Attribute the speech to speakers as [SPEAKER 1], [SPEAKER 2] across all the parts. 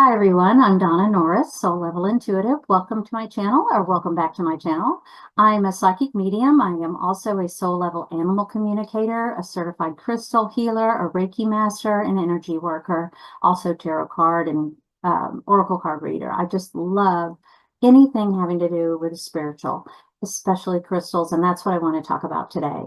[SPEAKER 1] Hi everyone, I'm Donna Norris, Soul Level Intuitive. Welcome to my channel, or welcome back to my channel. I'm a psychic medium. I am also a soul level animal communicator, a certified crystal healer, a Reiki master, an energy worker, also tarot card and oracle card reader. I just love anything having to do with spiritual, especially crystals, and that's what I want to talk about today.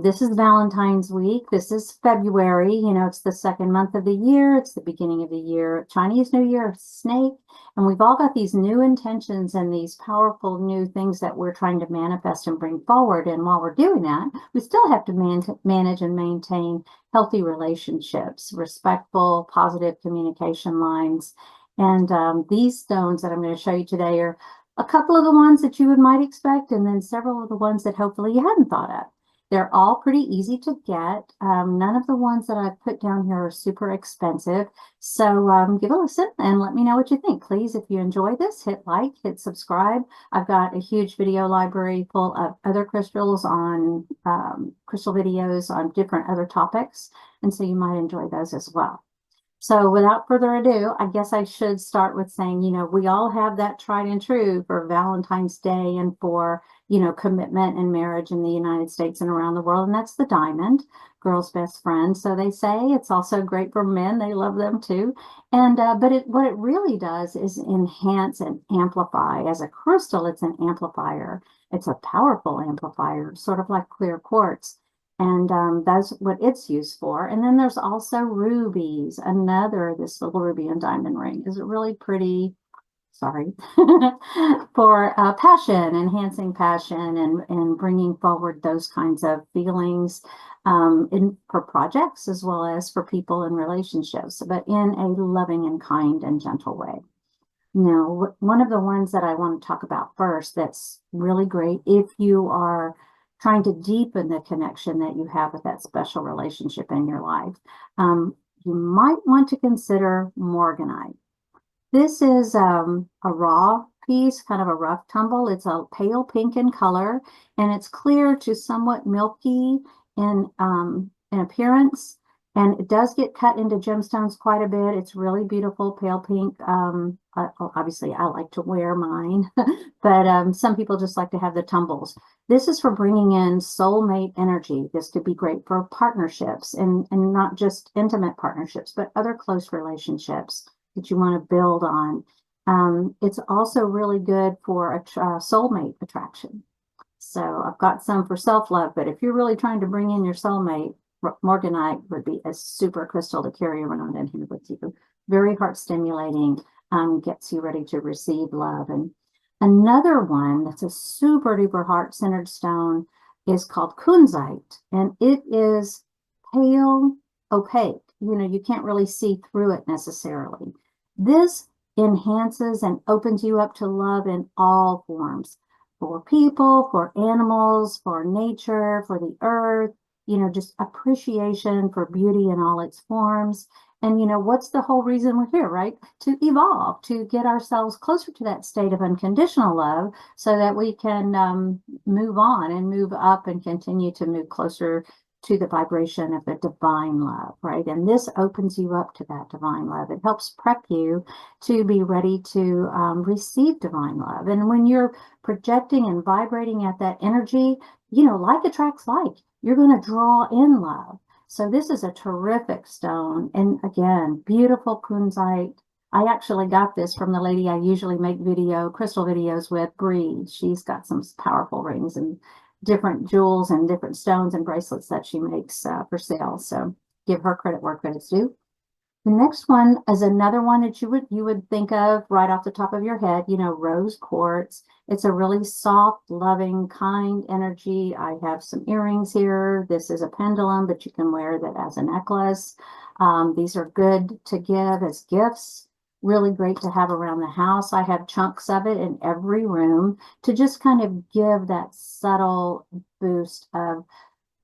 [SPEAKER 1] This is Valentine's week. This is February. You know, it's the second month of the year. It's the beginning of the year, Chinese New Year, snake. And we've all got these new intentions and these powerful new things that we're trying to manifest and bring forward. And while we're doing that, we still have to manage and maintain healthy relationships, respectful, positive communication lines. And these stones that I'm going to show you today are a couple of the ones that you might expect, and then several of the ones that hopefully you hadn't thought of. They're all pretty easy to get. None of the ones that I've put down here are super expensive. So give a listen and let me know what you think. Please, if you enjoy this, hit like, hit subscribe. I've got a huge video library full of other crystals on crystal videos on different other topics. And so you might enjoy those as well. So without further ado, I guess I should start with saying, you know, we all have that tried and true for Valentine's Day and for, you know, commitment and marriage in the United States and around the world. And that's the diamond, girl's best friend. So they say it's also great for men. They love them too. And but what it really does is enhance and amplify. As a crystal, it's an amplifier. It's a powerful amplifier, sort of like clear quartz. And that's what it's used for. And then there's also rubies. This little ruby and diamond ring is really pretty, sorry, for passion, enhancing passion and bringing forward those kinds of feelings for projects as well as for people in relationships, but in a loving and kind and gentle way. Now, one of the ones that I want to talk about first that's really great if you are trying to deepen the connection that you have with that special relationship in your life, you might want to consider morganite. This is a raw piece, kind of a rough tumble. It's a pale pink in color, and it's clear to somewhat milky in appearance. And it does get cut into gemstones quite a bit. It's really beautiful, pale pink. Obviously, I like to wear mine, but some people just like to have the tumbles. This is for bringing in soulmate energy. This could be great for partnerships and not just intimate partnerships, but other close relationships that you want to build on. It's also really good for a soulmate attraction. So I've got some for self-love, but if you're really trying to bring in your soulmate, morganite would be a super crystal to carry around in here with you. Very heart stimulating, gets you ready to receive love. And another one that's a super duper heart-centered stone is called KUNZITE, and it is pale, opaque. You know, you can't really see through it necessarily. This enhances and opens you up to love in all forms, for people, for animals, for nature, for the earth, you know, just appreciation for beauty in all its forms. And, you know, what's the whole reason we're here, right? To evolve, to get ourselves closer to that state of unconditional love so that we can move on and move up and continue to move closer to the vibration of the divine love, right? And this opens you up to that divine love. It helps prep you to be ready to receive divine love. And when you're projecting and vibrating at that energy, you know, like attracts like. You're going to draw in love. So this is a terrific stone. And again, beautiful kunzite. I actually got this from the lady I usually make crystal videos with, Bree. She's got some powerful rings and different jewels and different stones and bracelets that she makes for sale. So give her credit where credit's due. The next one is another one that you would think of right off the top of your head, you know, rose quartz. It's a really soft, loving, kind energy. I have some earrings here. This is a pendulum, but you can wear that as a necklace. These are good to give as gifts. Really great to have around the house. I have chunks of it in every room to just kind of give that subtle boost of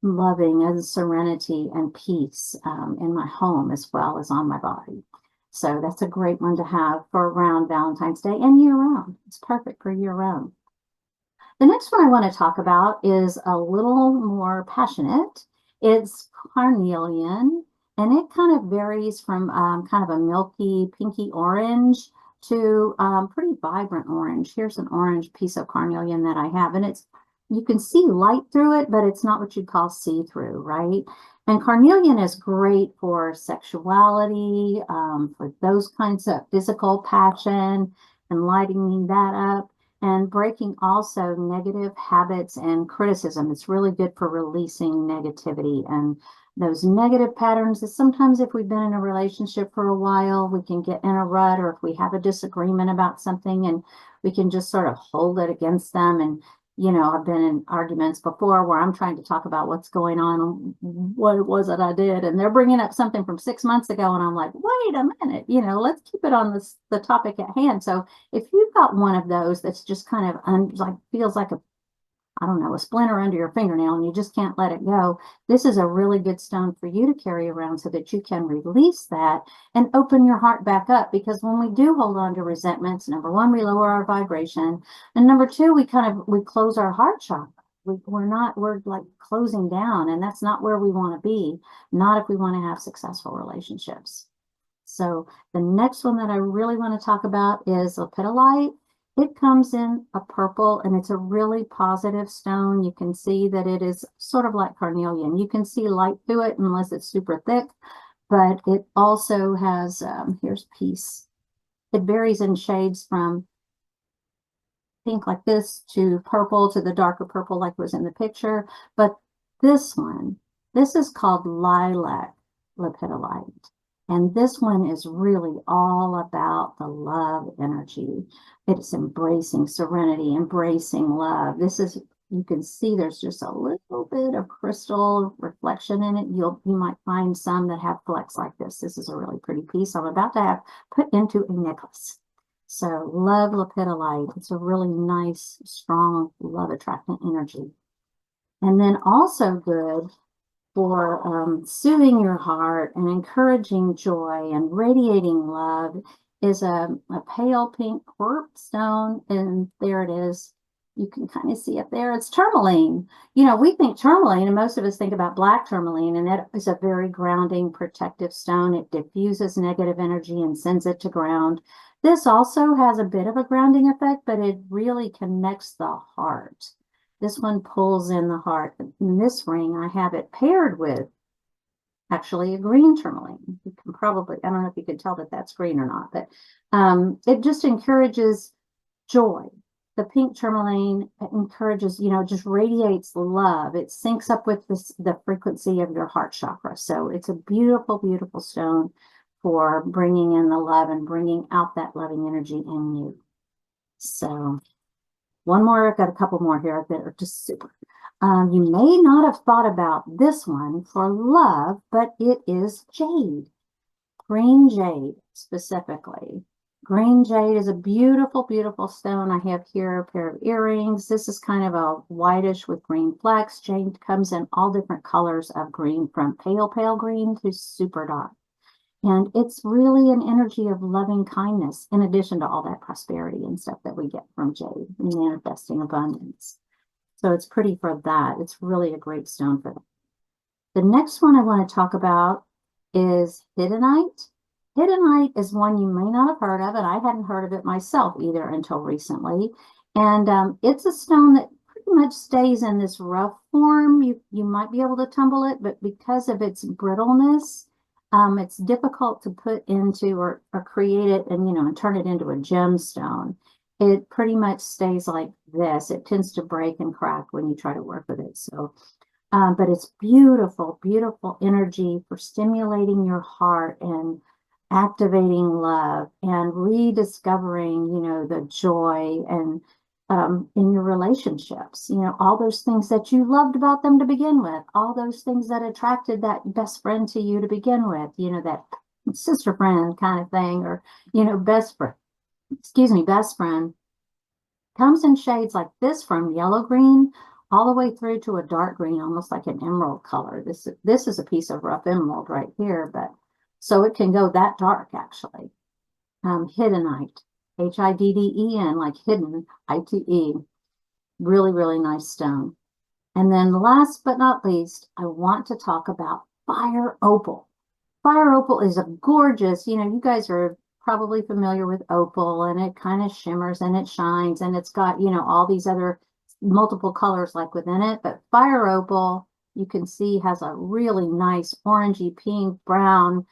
[SPEAKER 1] loving and serenity and peace in my home as well as on my body. So that's a great one to have for around Valentine's Day and year round. It's perfect for year round. The next one I want to talk about is a little more passionate. It's carnelian, And it kind of varies from kind of a milky, pinky orange to pretty vibrant orange. Here's an orange piece of carnelian that I have, and you can see light through it, but it's not what you'd call see-through, right? And carnelian is great for sexuality, for those kinds of physical passion, and lighting that up, and breaking also negative habits and criticism. It's really good for releasing negativity and those negative patterns that sometimes if we've been in a relationship for a while, we can get in a rut, or if we have a disagreement about something and we can just sort of hold it against them. And, you know, I've been in arguments before where I'm trying to talk about what's going on, what it was that I did, and they're bringing up something from 6 months ago, and I'm like, wait a minute, you know, let's keep it on the topic at hand. So if you've got one of those that's just kind of like feels like I don't know, a splinter under your fingernail and you just can't let it go, this is a really good stone for you to carry around so that you can release that and open your heart back up. Because when we do hold on to resentments, number one, we lower our vibration. And number two, we close our heart chakra. We're like closing down, and that's not where we want to be, not if we want to have successful relationships. So the next one that I really want to talk about is lepidolite. It comes in a purple, and it's a really positive stone. You can see that it is sort of like carnelian. You can see light through it unless it's super thick, but it also has, here's a piece. It varies in shades from pink like this to purple to the darker purple like was in the picture. But this one, this is called lilac lepidolite. And this one is really all about the love energy. It's embracing serenity, embracing love. You can see there's just a little bit of crystal reflection in it. You might find some that have flecks like this. This is a really pretty piece I'm about to have put into a necklace. So love lepidolite. It's a really nice, strong, love attracting energy. And then also good for soothing your heart and encouraging joy and radiating love is a pale pink quartz stone. And there it is. You can kind of see it there. It's tourmaline. You know, we think tourmaline, and most of us think about black tourmaline, and that is a very grounding, protective stone. It diffuses negative energy and sends it to ground. This also has a bit of a grounding effect, but it really connects the heart. This one pulls in the heart. In this ring, I have it paired with actually a green tourmaline. You can probably, I don't know if you can tell that that's green or not, but it just encourages joy. The pink tourmaline encourages, you know, just radiates love. It syncs up with the frequency of your heart chakra. So it's a beautiful, beautiful stone for bringing in the love and bringing out that loving energy in you. So one more, I've got a couple more here that are just super. You may not have thought about this one for love, but it is jade, green jade specifically. Green jade is a beautiful, beautiful stone. I have here a pair of earrings. This is kind of a whitish with green flecks. Jade comes in all different colors of green, from pale, pale green to super dark. And it's really an energy of loving kindness, in addition to all that prosperity and stuff that we get from jade, manifesting abundance. So it's pretty for that. It's really a great stone for that. The next one I want to talk about is hiddenite. Hiddenite is one you may not have heard of, and I hadn't heard of it myself either until recently. And it's a stone that pretty much stays in this rough form. You might be able to tumble it, but because of its brittleness, it's difficult to put into or create it and, you know, and turn it into a gemstone. It pretty much stays like this. It tends to break and crack when you try to work with it. So, but it's beautiful, beautiful energy for stimulating your heart and activating love and rediscovering, you know, the joy and in your relationships, you know, all those things that you loved about them to begin with, all those things that attracted that best friend to you to begin with, you know, that sister friend kind of thing, or, you know, best friend comes in shades like this, from yellow green all the way through to a dark green, almost like an emerald color. This is a piece of rough emerald right here, but so it can go that dark actually. Hiddenite. Hidden, like hidden, ITE. Really, really nice stone. And then last but not least, I want to talk about fire opal. Fire opal is a gorgeous, you guys are probably familiar with opal, and it kind of shimmers and it shines, and it's got, all these other multiple colors like within it. But fire opal, you can see, has a really nice orangey, pink, brown,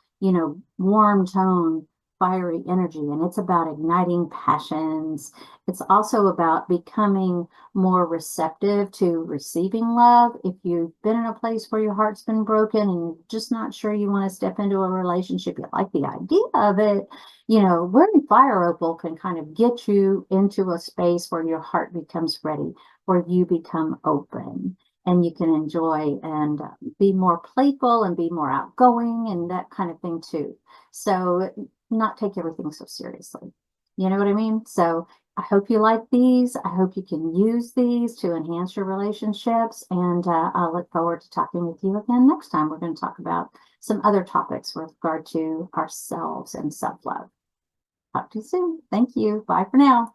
[SPEAKER 1] warm tone, fiery energy. And it's about igniting passions. It's also about becoming more receptive to receiving love. If you've been in a place where your heart's been broken and you're just not sure you want to step into a relationship, you like the idea of it, wearing fire opal can kind of get you into a space where your heart becomes ready, where you become open and you can enjoy and be more playful and be more outgoing and that kind of thing too. So not take everything so seriously. You know what I mean? So I hope you like these. I hope you can use these to enhance your relationships. And I'll look forward to talking with you again next time. We're going to talk about some other topics with regard to ourselves and self-love. Talk to you soon. Thank you. Bye for now.